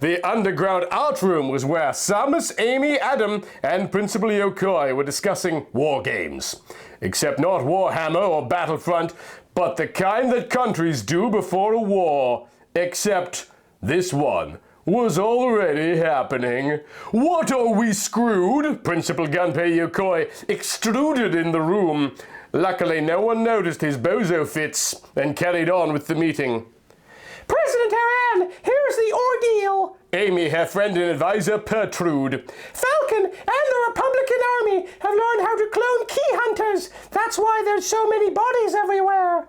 The underground art room was where Samus, Amy, Adam, and Principal Yokoi were discussing war games. Except not Warhammer or Battlefront, but the kind that countries do before a war. Except this one was already happening. What are we screwed? Principal Gunpei Yokoi extruded in the room. Luckily, no one noticed his bozo fits and carried on with the meeting. President Haran, here's the ordeal. Amy, her friend and advisor, Pertrude. Falcon and the Republican Army have learned how to clone key hunters. That's why there's so many bodies everywhere.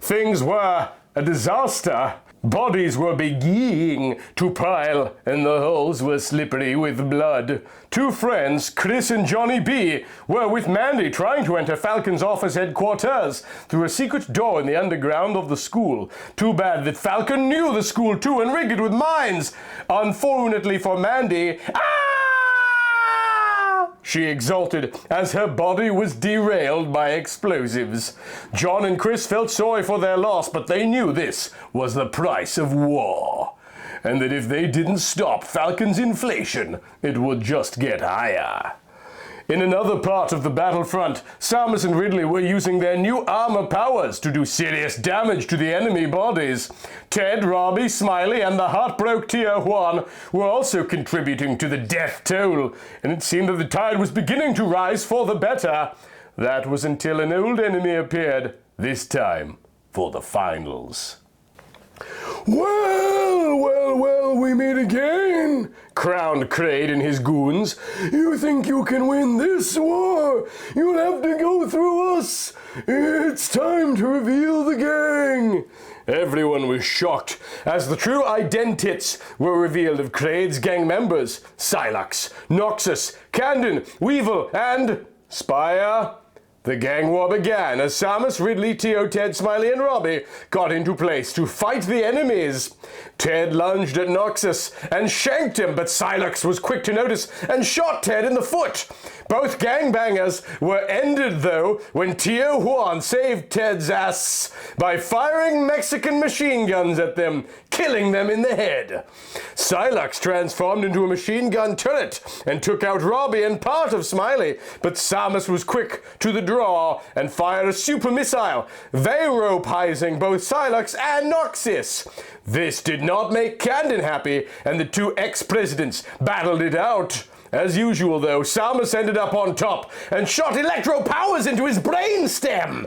Things were a disaster. Bodies were beginning to pile, and the holes were slippery with blood. Two friends, Chris and Johnny B, were with Mandy trying to enter Falcon's office headquarters through a secret door in the underground of the school. Too bad that Falcon knew the school too and rigged it with mines. Unfortunately for Mandy, she exulted as her body was derailed by explosives. John and Chris felt sorry for their loss, but they knew this was the price of war, and that if they didn't stop Falcon's inflation, it would just get higher. In another part of the battlefront, Samus and Ridley were using their new armor powers to do serious damage to the enemy bodies. Ted, Robbie, Smiley, and the heartbroken Tia Juan were also contributing to the death toll, and it seemed that the tide was beginning to rise for the better. That was until an old enemy appeared, this time for the finals. Well, we meet again, crowned Kraid and his goons. You think you can win this war? You'll have to go through us. It's time to reveal the gang. Everyone was shocked as the true identities were revealed of Kraid's gang members: Silax, Noxus, Candon, Weevil, and Spire. The gang war began as Samus, Ridley, Tio, Ted, Smiley, and Robbie got into place to fight the enemies. Ted lunged at Noxus and shanked him, but Silax was quick to notice and shot Ted in the foot. Both gangbangers were ended, though, when Tio Juan saved Ted's ass by firing Mexican machine guns at them, killing them in the head. Silax transformed into a machine gun turret and took out Robbie and part of Smiley, but Samus was quick to the draw and fired a super missile, vaporizing both Silax and Noxus. This did not make Candon happy, and the two ex-presidents battled it out. As usual, though, Samus ended up on top and shot electro powers into his brain stem.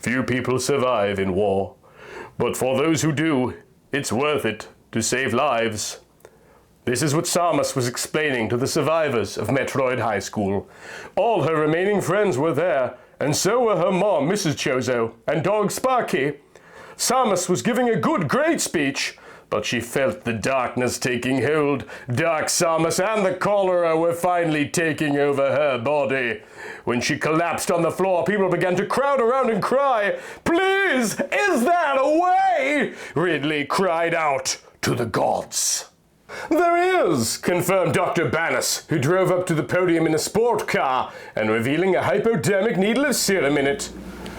Few people survive in war, but for those who do, it's worth it to save lives. This is what Samus was explaining to the survivors of Metroid High School. All her remaining friends were there, and so were her mom, Mrs. Chozo, and dog Sparky. Samus was giving a good, great speech, but she felt the darkness taking hold. Dark Samus and the cholera were finally taking over her body. When she collapsed on the floor, people began to crowd around and cry, "Please, is that a way?" Ridley cried out to the gods. "There is," confirmed Dr. Bannis, who drove up to the podium in a sport car and revealing a hypodermic needle of serum in it.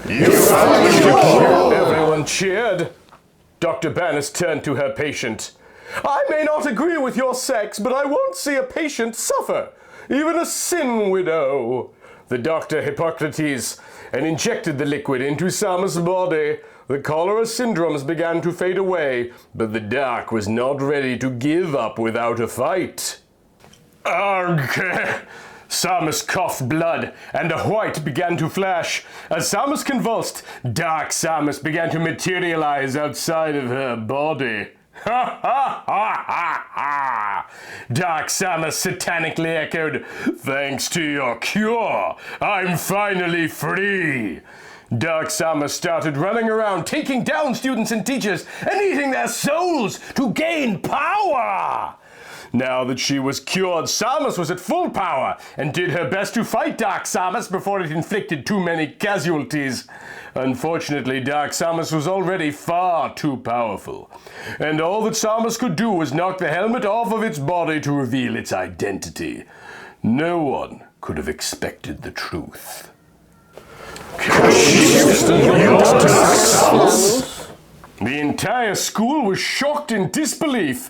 "You found the cure!" Everyone cheered. Dr. Bannis turned to her patient. "I may not agree with your sex, but I won't see a patient suffer, even a sin widow." The doctor Hippocrates and injected the liquid into Samus' body. The cholera syndromes began to fade away, but the dark was not ready to give up without a fight. "Ugh!" Samus coughed blood, and a white began to flash. As Samus convulsed, Dark Samus began to materialize outside of her body. "Ha ha ha ha ha!" Dark Samus satanically echoed, "Thanks to your cure, I'm finally free." Dark Samus started running around, taking down students and teachers, and eating their souls to gain power. Now that she was cured, Samus was at full power and did her best to fight Dark Samus before it inflicted too many casualties. Unfortunately, Dark Samus was already far too powerful, and all that Samus could do was knock the helmet off of its body to reveal its identity. No one could have expected the truth. The entire school was shocked in disbelief.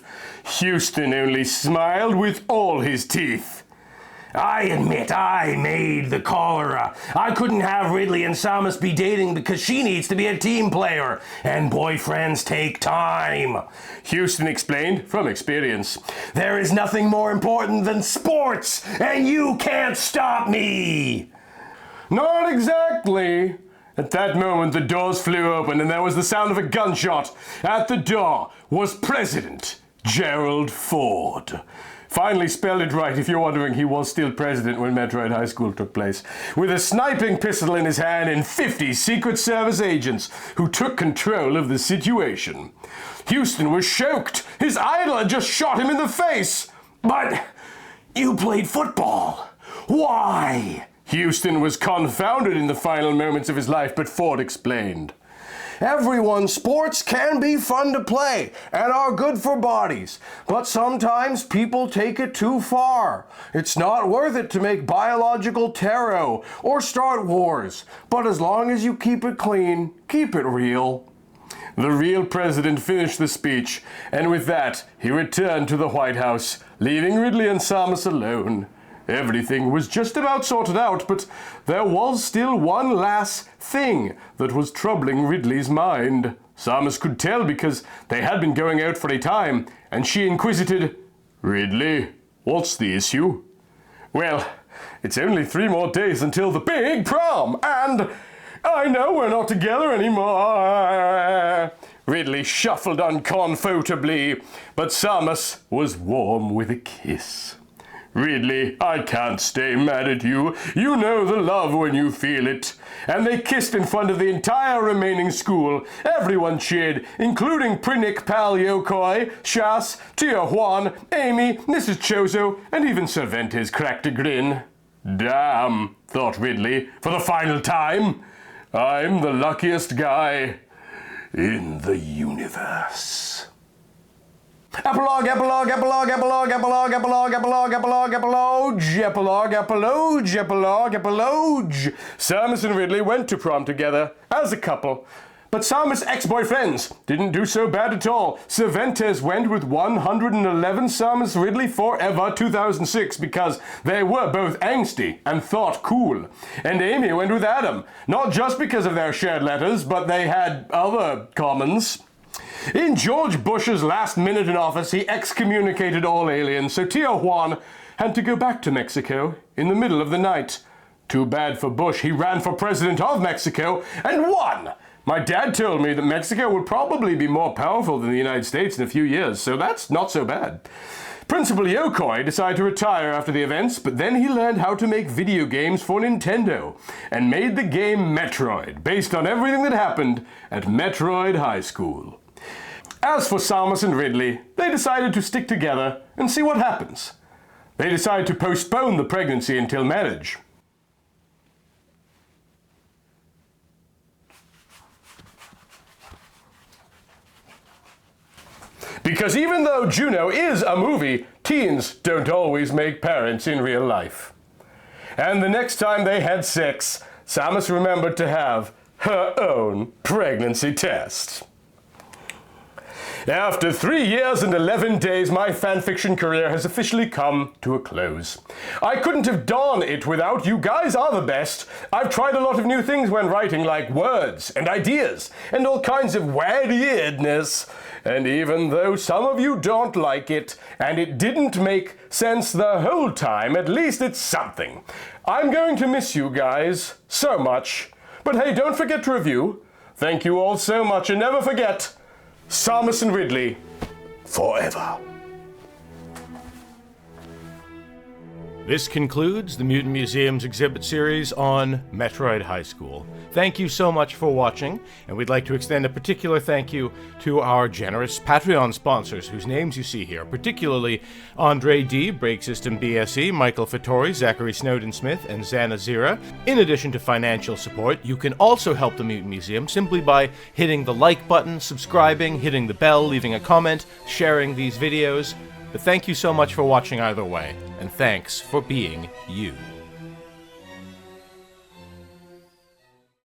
Houston only smiled with all his teeth. "I admit I made the cholera. I couldn't have Ridley and Samus be dating because she needs to be a team player, and boyfriends take time," Houston explained from experience. "There is nothing more important than sports, and you can't stop me." Not exactly. At that moment, the doors flew open and there was the sound of a gunshot. At the door was President Gerald Ford. Finally spelled it right if you're wondering, he was still president when Metroid High School took place. With a sniping pistol in his hand and 50 Secret Service agents who took control of the situation. Houston was shocked. His idol had just shot him in the face. "But you played football. Why?" Houston was confounded in the final moments of his life, but Ford explained. "Everyone, sports can be fun to play and are good for bodies, but sometimes people take it too far. It's not worth it to make biological tarot or start wars, but as long as you keep it clean, keep it real." The real president finished the speech, and with that, he returned to the White House, leaving Ridley and Samus alone. Everything was just about sorted out, but there was still one last thing that was troubling Ridley's mind. Samus could tell because they had been going out for a time, and she inquisited, "Ridley, what's the issue?" "Well, it's only 3 more days until the big prom, and I know we're not together anymore." Ridley shuffled uncomfortably, but Samus was warm with a kiss. "Ridley, I can't stay mad at you. You know the love when you feel it." And they kissed in front of the entire remaining school. Everyone cheered, including Prinik, Pal Yokoi, Shas, Tia Juan, Amy, Mrs. Chozo, and even Cervantes cracked a grin. "Damn," thought Ridley, for the final time, "I'm the luckiest guy in the universe." Epilogue, epilogue, epilogue, epilogue, epilogue, epilogue, epilogue, epilogue, epilogue, epilogue, epilogue, epilogue, epilogue. Samus and Ridley went to prom together as a couple. But Samus' ex-boyfriends didn't do so bad at all. Cervantes went with 111 Samus Ridley Forever 2006 because they were both angsty and thought cool. And Amy went with Adam, not just because of their shared letters, but they had other commons. In George Bush's last minute in office, he excommunicated all aliens, so Tia Juan had to go back to Mexico in the middle of the night. Too bad for Bush, he ran for president of Mexico and won! My dad told me that Mexico would probably be more powerful than the United States in a few years, so that's not so bad. Principal Yokoi decided to retire after the events, but then he learned how to make video games for Nintendo and made the game Metroid, based on everything that happened at Metroid High School. As for Samus and Ridley, they decided to stick together and see what happens. They decided to postpone the pregnancy until marriage. Because even though Juno is a movie, teens don't always make parents in real life. And the next time they had sex, Samus remembered to have her own pregnancy test. After 3 years and 11 days, my fanfiction career has officially come to a close. I couldn't have done it without you guys are the best. I've tried a lot of new things when writing, like words and ideas and all kinds of weirdness. And even though some of you don't like it, and it didn't make sense the whole time, at least it's something. I'm going to miss you guys so much. But hey, don't forget to review. Thank you all so much, and never forget, Samus and Ridley, forever. This concludes the Mutant Museum's exhibit series on Metroid High School. Thank you so much for watching, and we'd like to extend a particular thank you to our generous Patreon sponsors, whose names you see here, particularly Andre D, Break System BSE, Michael Fattori, Zachary Snowden-Smith, and Xana Zira. In addition to financial support, you can also help the Mutant Museum simply by hitting the like button, subscribing, hitting the bell, leaving a comment, sharing these videos. But thank you so much for watching either way, and thanks for being you.